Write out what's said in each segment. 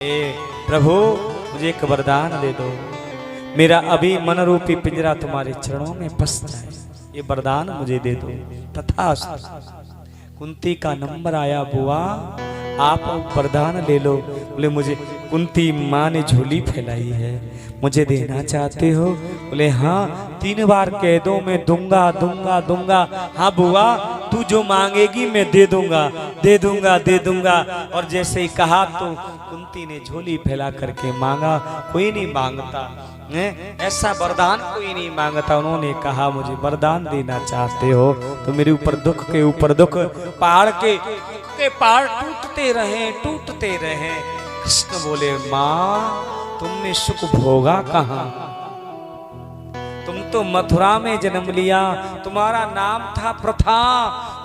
प्रभु मुझे एक वरदान दे दो, मेरा अभी मन रूपी पिंजरा तुम्हारे चरणों में फंस जाए, ये वरदान मुझे दे दो। तथास्तु। कुंती का नंबर आया, बुआ आप वरदान ले लो। बोले मुझे कुंती माँ ने झोली फैलाई है, मुझे देना चाहते हो? बोले हाँ, 3 बार कह दो मैं दूंगा दूंगा दूंगा। हाँ बुआ तू जो मांगेगी मैं दे दूंगा दे दूंगा दे दूंगा। और जैसे ही कहा तो कुंती ने झोली फैला करके मांगा। कोई नहीं मांगता है ऐसा वरदान, कोई नहीं मांगता। उन्होंने कहा मुझे वरदान देना चाहते हो तो मेरे ऊपर दुख के ऊपर दुख, पहाड़ के पहाड़ टूटते रहे। कृष्ण बोले माँ तुमने सुख भोगा कहाँ? तुम तो मथुरा में जन्म लिया, तुम्हारा नाम था प्रथा,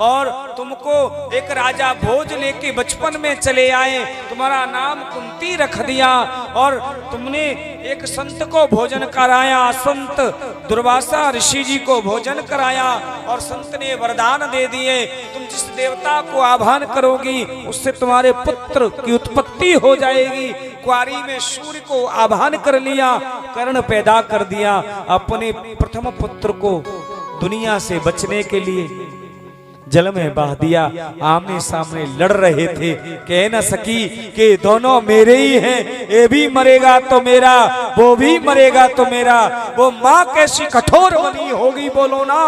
और तुमको एक राजा भोज लेके बचपन में चले आए, तुम्हारा नाम कुंती रख दिया, और तुमने एक संत को भोजन कराया, संत दुर्वासा ऋषि जी को भोजन कराया, और संत ने वरदान दे दिए तुम जिस देवता को आह्वान करोगी उससे तुम्हारे पुत्र की उत्पत्ति हो जाएगी। कुआरी में सूर्य को आह्वान कर लिया, कर्ण पैदा कर दिया। अपने प्रथम पुत्र को दुनिया से बचने के लिए जल में बहा दिया। आमने सामने लड़ रहे थे, कह न सकी कि दोनों मेरे ही हैं, ये भी मरेगा तो मेरा, वो भी मरेगा तो मेरा। वो माँ कैसी कठोर बनी होगी बोलो ना।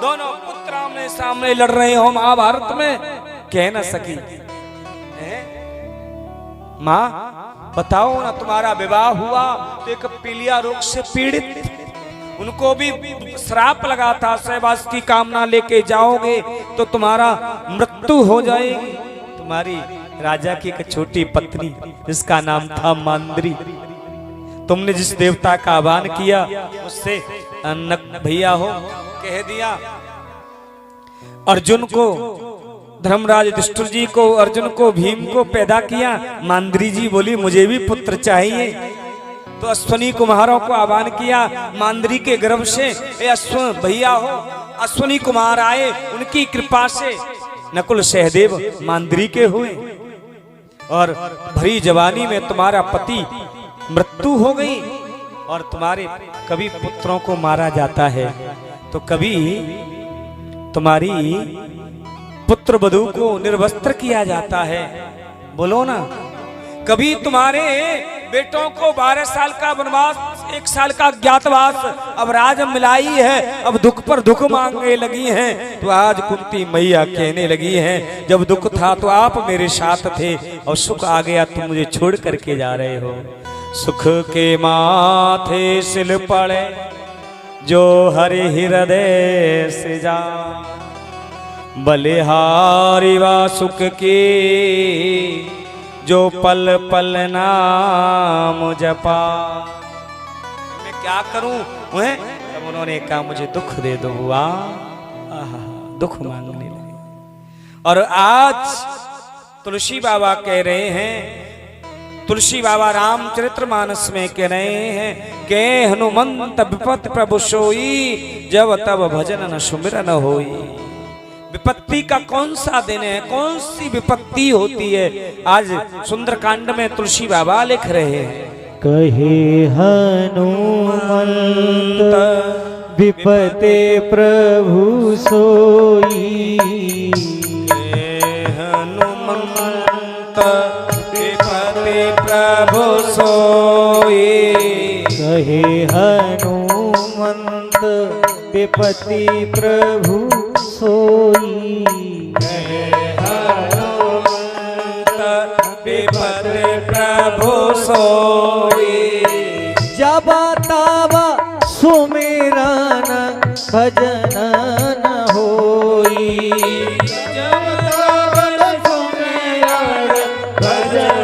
दोनों पुत्र आमने सामने लड़ रहे हो महाभारत में, कह न सकी। माँ बताओ ना, तुम्हारा विवाह हुआ तो एक पीलिया रोग से पीड़ित, उनको भी श्राप लगा था, सहवास की कामना लेके जाओगे तो तुम्हारा मृत्यु हो जाएगी। तुम्हारी राजा की एक छोटी पत्नी जिसका नाम था मांद्री, तुमने जिस देवता का आह्वान किया उससे भैया हो कह दिया। अर्जुन को, धर्मराज युधिष्ठिर जी को, अर्जुन को, भीम को पैदा किया। मांद्री जी बोली मुझे भी पुत्र चाहिए, तो अश्वनी कुमारों को आह्वान किया। मांद्री के गर्भ से अश्व भैया हो, अश्वनी कुमार आए, उनकी कृपा से नकुल सहदेव मांद्री के हुए, और भरी जवानी में तुम्हारा पति मृत्यु हो गई। और तुम्हारे कभी पुत्रों को मारा जाता है तो कभी तुम्हारी पुत्र वधू को निर्वस्त्र किया जाता है, बोलो ना। कभी तुम्हारे बेटों को 12 साल का वनवास, 1 साल का ज्ञातवास, अब राज मिलाई है, अब दुख पर दुख मांगने लगी हैं। तो आज कुंती मैया कहने लगी हैं जब दुख था तो आप मेरे साथ थे, और सुख आ गया तुम मुझे छोड़ करके जा रहे हो। सुख के माथे सिल पड़े जो हरि हृदय से जा, बलिहारी वा सुख की जो पल पल नाम जपा। मैं क्या करूं? तब उन्होंने कहा मुझे दुख दे दो बुआ। दुख मांगने लगे। और आज तुलसी बाबा कह रहे हैं, तुलसी बाबा रामचरितमानस में कह रहे हैं के हनुमंत विपत प्रभु सोई, जब तब भजन न सुमिरन होई। विपत्ति का कौन सा दिन है, कौन सी विपत्ति होती है? आज सुंदरकांड में तुलसी बाबा लिख रहे हैं, कहे हनुमंत विपते प्रभु सोई, हनुमंत विपते प्रभु सोई। कहे हनुमंत विपति प्रभु सोई, विपते प्रभु सोई। जब तब सुमिरन भजन न होई, जब तब सुमिरन भजन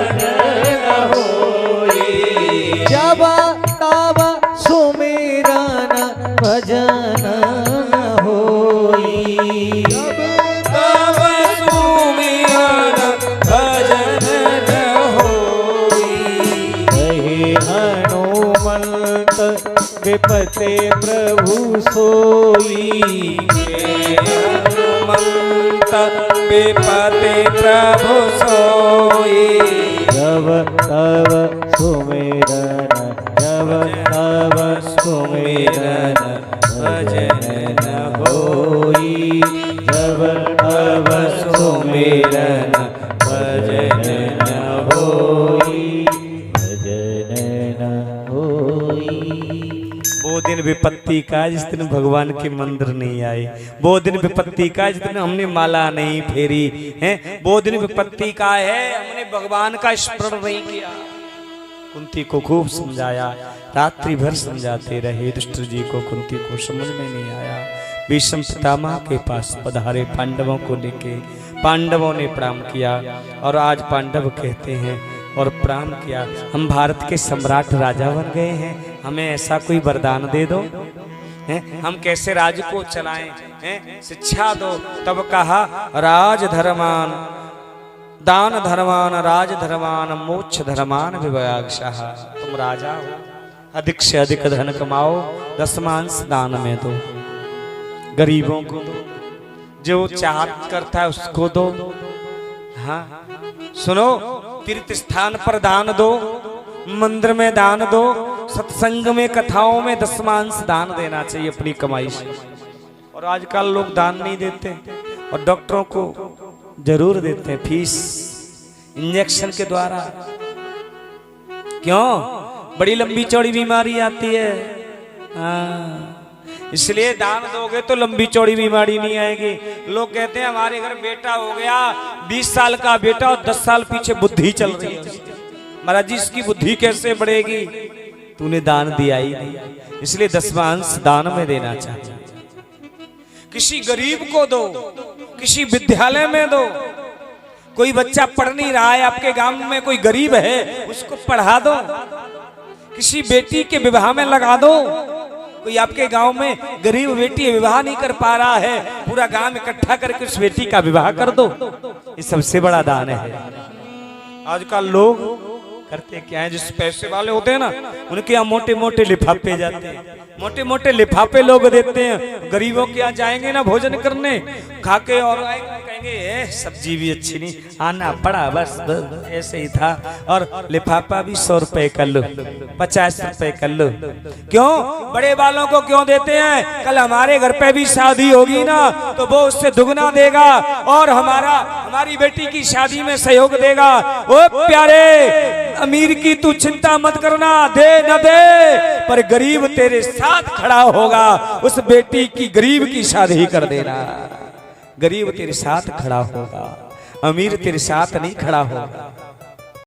न होई, जब तब सुमिरन भजन न होई, तब सुमिरन भजन न होई। कहे हनुमंत विपते प्रभु सोई, हनुमंत विपते प्रभु सोई। जब तब सुमिरन जब तब सुमिरन भजन न होई जब तब सुमिरन भजन न होई भजन न होई। वो दिन विपत्ति का जिस दिन भगवान के मंदिर नहीं आए, वो दिन विपत्ति का जिस दिन हमने माला नहीं फेरी है, वो दिन विपत्ति का है हमने भगवान का स्मरण नहीं किया। कुंती को खूब समझाया, रात्रि भर समझाते रहे, दुष्ट जी को कुंती को समझ में नहीं आया। भीष्म पितामह के पास पधारे पांडवों को लेके, पांडवों ने प्रणाम किया और आज पांडव कहते हैं और प्रणाम किया, हम भारत के सम्राट राजा बन गए हैं, हमें ऐसा कोई वरदान दे दो, हम कैसे राज्य को चलाएं, शिक्षा दो। तब कहा राज धर्मान दान धर्मान राज धर्मान मोक्ष धर्मान विभागशाह। तुम राजा हो, अधिक से अधिक धन कमाओ, दशमांश दान में दो, गरीबों को दो, जो चाहत करता है उसको दो। हाँ सुनो, तीर्थ स्थान पर दान दो, मंदिर में दान दो, सत्संग में कथाओं में दशमांश दान देना चाहिए अपनी कमाई से। और आजकल लोग दान नहीं देते और डॉक्टरों को जरूर देते हैं फीस इंजेक्शन के द्वारा। क्यों? बड़ी लंबी चौड़ी बीमारी आती है, इसलिए दान दोगे तो लंबी चौड़ी बीमारी नहीं आएगी। लोग कहते हैं हमारे घर बेटा हो गया, 20 साल का बेटा और 10 साल पीछे बुद्धि चल रही है। महाराज जी इसकी बुद्धि कैसे बढ़ेगी? तूने दान दिया ही नहीं, इसलिए दशमांश दान में देना चाहिए। किसी गरीब को दो, किसी विद्यालय में दो। कोई बच्चा पढ़ नहीं रहा है, आपके गांव में कोई गरीब है, उसको पढ़ा दो। किसी बेटी के विवाह में लगा दो। कोई आपके गांव में गरीब बेटी विवाह नहीं कर पा रहा है, पूरा गांव इकट्ठा करके उस बेटी का विवाह कर दो। ये सबसे बड़ा दान है। आजकल लोग करते क्या है, जिस पैसे वाले होते हैं ना, उनके यहाँ मोटे मोटे लिफाफे जाते हैं, मोटे मोटे लिफाफे लोग देते हैं। गरीबों के यहाँ जाएंगे ना भोजन करने, खा के और कहेंगे सब्जी भी अच्छी नहीं, आना पड़ा बस ऐसे ही था, और लिफाफा भी 100 रुपए कर लो, 50 रुपए कर लो। क्यों? बड़े वालों को क्यों देते हैं? कल हमारे घर पे भी शादी होगी ना तो वो उससे दुगना देगा और हमारी बेटी की शादी में सहयोग देगा। ओ प्यारे, अमीर की तू चिंता मत करना, दे न दे, पर गरीब तेरे साथ खड़ा होगा। उस बेटी की गरीब की शादी कर देना। गरीब तेरे साथ खड़ा होगा, अमीर तेरे साथ नहीं खड़ा होगा।